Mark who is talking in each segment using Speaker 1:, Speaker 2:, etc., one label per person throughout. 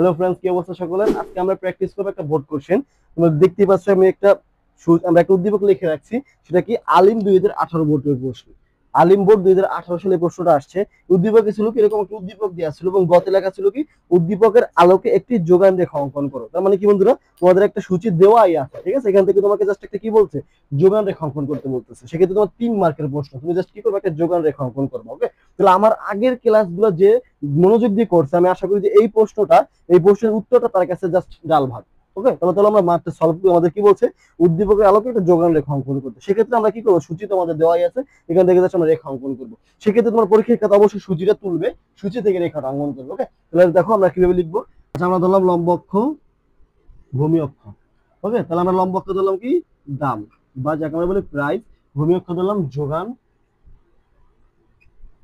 Speaker 1: Hello friends, কি অবস্থা সকলের? আজকে আমরা প্র্যাকটিস করব একটা বোর্ড কোশ্চেন। তোমরা দেখতেই পাচ্ছ আমি আমরা একটা উদ্দীপক লিখে রাখছি। সেটা কি আলিম 2018 বোর্ডের প্রশ্ন। আলিম বোর্ড 2018 সালে প্রশ্নটা আসছে। উদ্দীপকে ছিল কি এরকম একটা উদ্দীপক দেওয়া ছিল এবং গতে লেখা ছিল কি উদ্দীপকের আলোকে একটি যোগান রেখা অঙ্কন করো। তার মানে কি বন্ধুরা, তোমাদের একটা সূচি দেওয়াই আছে, ঠিক আছে? এখান থেকে তোমাকে জাস্ট একটা কি বলছে, যোগান রেখা অঙ্কন করতে বলতেছে। সেক্ষেত্রে তোমার 3 মার্কের প্রশ্ন, তুমি জাস্ট কি করবে, একটা যোগান রেখা অঙ্কন করবে। ওকে, তাহলে আমার আগের ক্লাসগুলো যে মনোযোগ দিয়ে করছে, আমি আশা করি যে এই প্রশ্নের উত্তরটা তার কাছে জাস্ট ডাল ভাত। ওকে, তাহলে আমরা মাত্র সলভ করি। আমাদের কি বলছে, উদ্দীপকের আলোকে একটা যোগান রেখা অঙ্কন করতে। সেক্ষেত্রে আমরা কি করবো, সূচি তোমাদের দেওয়াই আছে, এখান থেকে জাস্ট আমরা রেখা অঙ্কন করবো। সেক্ষেত্রে তোমার পরীক্ষার খাতা অবশ্যই সূচিটা তুলবে, সূচি থেকে রেখাটা অঙ্কন করবে। ওকে, তাহলে দেখো আমরা কিভাবে লিখবো। আচ্ছা, আমরা ধরলাম লম্ব অক্ষ, ভূমি অক্ষ। ওকে, তাহলে আমরা লম্ব অক্ষ ধরলাম কি দাম, বা যাকে আমরা বলি প্রাইস। ভূমি অক্ষ ধরলাম যোগান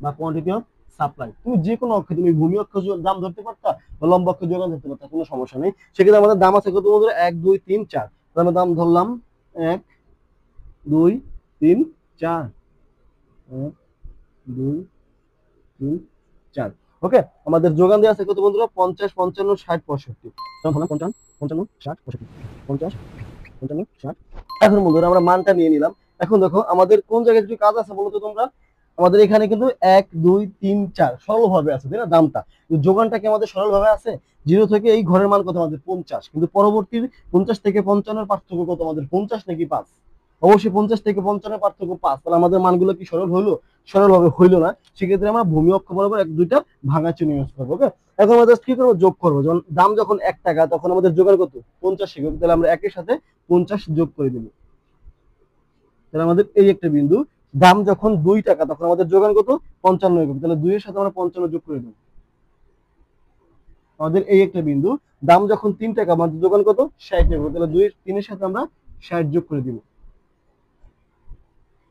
Speaker 1: বা কোয়ান্টিটি অফ সাপ্লাই। তুমি যে কোনো অক্ষে তুমি ভূমি অক্ষ দাম ধরতে পারতা বা লম্ব অক্ষ যোগান ধরতে পারতা, কোনো সমস্যা নেই। সেক্ষেত্রে আমাদের দাম আছে কত বন্ধুরা, 1 2 3 4। তাহলে আমরা দাম ধরলাম 1 2 3 4, 1 2 3 4। ওকে, আমাদের যোগান দেওয়া আছে কত বন্ধুরা, 50 55 60 65। তখন ধরলাম 55 55 60 65, 50 55 60। এখন বন্ধুরা আমরা মানটা নিয়ে নিলাম। এখন দেখো আমাদের কোন জায়গায় কিছু কাজ আছে বলো তো তোমরা। আমাদের এখানে কিন্তু 1 2 3 4 সরল ভাবে আছে, তাই না? দামটা যোগানটা কি আমাদের সরল ভাবে আছে। 0 থেকে এই ঘরের মান কত আমাদের 50, কিন্তু পরবর্তী 50 থেকে 55 এর পার্থক্য কত আমাদের, 50 নাকি 5? অবশ্যই 50 থেকে 55 এর পার্থক্য 5। তাহলে আমাদের মানগুলো কি সরল হইলো? সরল ভাবে হইলো না। সেক্ষেত্রে আমরা ভূমি অক্ষ বরাবর এক দুইটা ভাঙা চিহ্ন ইউজ করবো। ওকে, এখন আমরা জাস্ট কি করবো, যোগ করবো। যখন দাম যখন 1 টাকা তখন আমাদের যোগান কত, 50 হবে। তাহলে আমরা একের সাথে 50 যোগ করে দেবো। তাহলে আমাদের এই একটা বিন্দু। দাম যখন 2 টাকা তখন আমাদের যোগান কত, 55 হবে। তাহলে 2 এর সাথে আমরা 55 যোগ করে দেবো। আমাদের এই একটা বিন্দু। দাম যখন 3 টাকা আমাদের যোগান কত, 60 হবে। তাহলে 2 3 এর সাথে আমরা 60 যোগ করে দিব।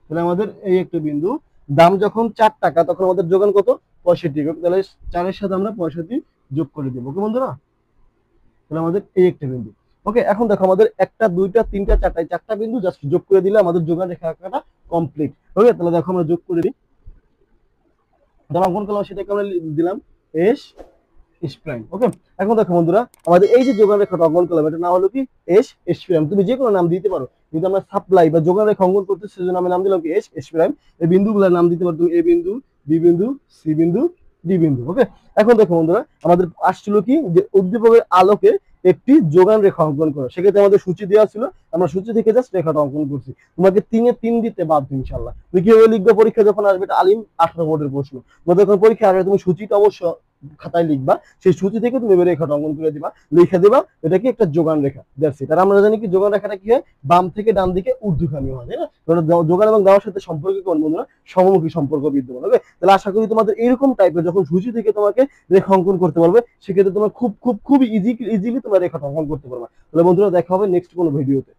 Speaker 1: তাহলে আমাদের এই একটা বিন্দু। দাম যখন 4 টাকা তখন আমাদের যোগান কত, 65 হবে। তাহলে 4 এর সাথে আমরা 65 যোগ করে দেব। ওকে বন্ধুরা, তাহলে আমাদের এই একটা বিন্দু। ওকে, এখন দেখো আমাদের একটা দুইটা তিনটা চারটা, চারটা বিন্দু জাস্ট যোগ করে দিলে আমাদের যোগান রেখা আঁকাটা কমপ্লিট। ওকে, তাহলে দেখো আমরা যোগ করে দিই। ধরো অঙ্কন করলাম, সেটাকে আমরা দিলাম এস এস প্রাইম। ওকে, এখন দেখো বন্ধুরা আমাদের এই যে যোগান রেখাটা অঙ্কন করলাম, এটা নাম হলো কি এস এস প্রাইম। তুমি যে কোনো নাম দিতে পারো, কিন্তু আমরা সাপ্লাই বা যোগান রেখা অঙ্কন করতে সেজন্য আমি নাম দিলাম কি এস এস প্রাইম। এই বিন্দুগুলোর নাম দিতে পারো তুমি এ বিন্দু, বি বিন্দু, সি বিন্দু, ডি বিন্দু। ওকে, এখন দেখো বন্ধুরা আমাদের আসছিল কি যে উদ্দীপকের আলোকে একটি যোগান রেখা অঙ্কন করো। সেক্ষেত্রে আমাদের সূচি দেওয়া ছিল, আমরা সূচি থেকে জাস্ট রেখাটা অঙ্কন করছি। তোমাকে 3 এ 3 দিতে বাধ্য ইনশাআল্লাহ। তুমি কিভাবে লিখবে, পরীক্ষা যখন আসবে, এটা আলিম 18 বোর্ডের প্রশ্ন। তোমাদের যখন পরীক্ষা আসবে তুমি সূচিটা অবশ্য খাতায় লিখবা, সেই সূচি থেকে তুমি রেখাটা অঙ্কন করে দিবা, লিখে দিবা এটা কি একটা যোগান রেখা। That's it. আর আমরা জানি কি যোগান রেখাটা কি হয়, বাম থেকে ডান দিকে ঊর্ধ্বগামী হয়, তাই না? যোগান এবং দেওয়ার সাথে সম্পর্ক কোন বন্ধুরা, সমমুখী সম্পর্ক বিদ্যমান। ওকে, তাহলে আশা করি তোমাদের এরকম টাইপের যখন সূচি থেকে তোমাকে রেখা অঙ্কন করতে পারবে, সেক্ষেত্রে তোমরা খুব খুব খুব ইজিলি তোমরা রেখাটা অঙ্কন করতে পারবে। তাহলে বন্ধুরা দেখা হবে নেক্সট কোনো ভিডিওতে।